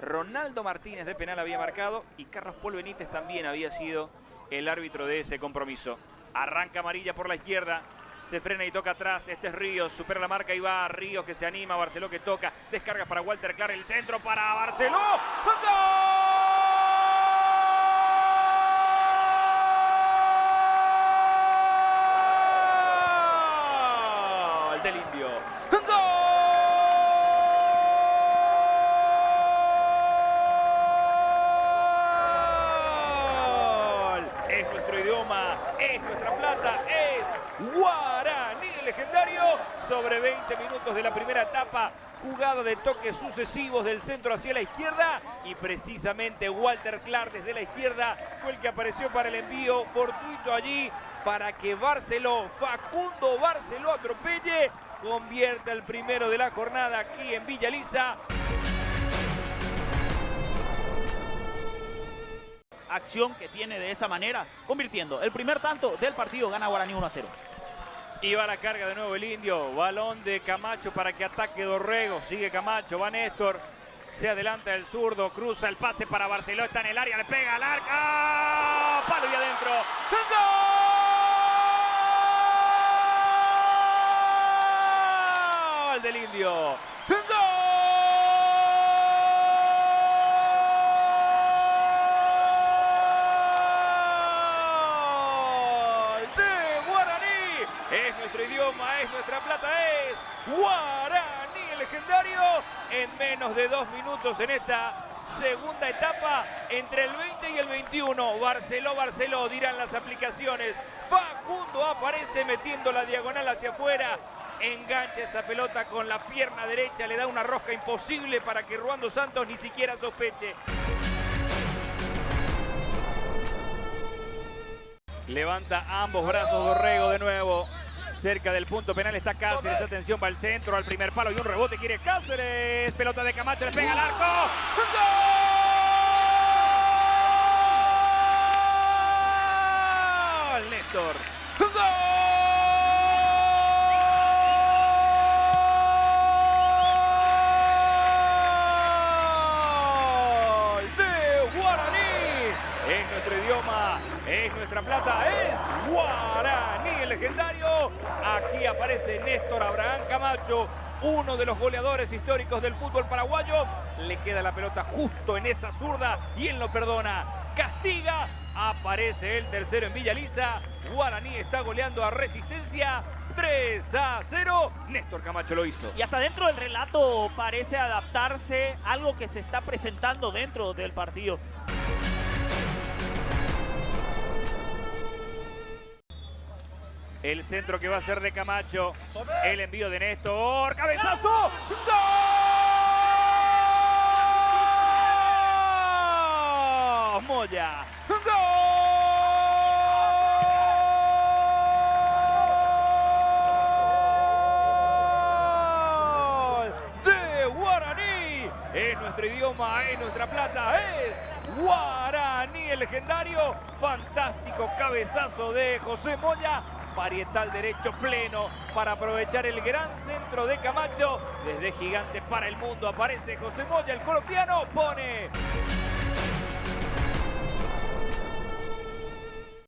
Ronaldo Martínez de penal había marcado y Carlos Paul Benítez también había sido el árbitro de ese compromiso. Arranca amarilla por la izquierda. Se frena y toca atrás. Este es Ríos. Supera la marca y va Ríos que se anima. Barceló que toca. Descarga para Walter Clark. El centro para Barceló. ¡Gol! Del Indio. ¡Gol! Es nuestro idioma. Es nuestra plata. Es Guaraní, el legendario, sobre 20 minutos de la primera etapa, jugada de toques sucesivos del centro hacia la izquierda y precisamente Walter Clark desde la izquierda fue el que apareció para el envío fortuito allí para que Barceló, Facundo Barceló atropelle, convierta el primero de la jornada aquí en Villa Elisa. Acción que tiene de esa manera, convirtiendo el primer tanto del partido, gana Guaraní 1-0. Y va la carga de nuevo el Indio, balón de Camacho para que ataque Dorrego, sigue Camacho, va Néstor, se adelanta el zurdo, cruza el pase para Barceló, está en el área, le pega al arca, palo y adentro, ¡gol del Indio! ¡Gol! Es nuestro idioma, es nuestra plata, es Guaraní, el legendario, en menos de 2 minutos en esta segunda etapa, entre el 20 y el 21, Barceló, dirán las aplicaciones, Facundo aparece metiendo la diagonal hacia afuera, engancha esa pelota con la pierna derecha, le da una rosca imposible para que Ruando Santos ni siquiera sospeche. Levanta ambos brazos Dorrego de nuevo. Cerca del punto penal está Cáceres. Atención, va al centro, al primer palo y un rebote. Quiere Cáceres. Pelota de Camacho, le pega al arco. ¡Gol! Néstor. ¡Gol! De Guaraní. Es nuestro idioma. Es nuestra plata, es Guaraní, el legendario. Aquí aparece Néstor Abraham Camacho, uno de los goleadores históricos del fútbol paraguayo. Le queda la pelota justo en esa zurda y él no perdona. Castiga, aparece el tercero en Villa Elisa. Guaraní está goleando a Resistencia 3-0. Néstor Camacho lo hizo. Y hasta dentro del relato parece adaptarse algo que se está presentando dentro del partido. El centro que va a ser de Camacho. El envío de Néstor. ¡Cabezazo! ¡Gol! Moya. ¡Gol! De Guaraní. Es nuestro idioma, es nuestra plata, es Guaraní, el legendario. Fantástico cabezazo de José Moya. Parietal derecho pleno para aprovechar el gran centro de Camacho. Desde Gigante para el mundo aparece José Moya, el colombiano, pone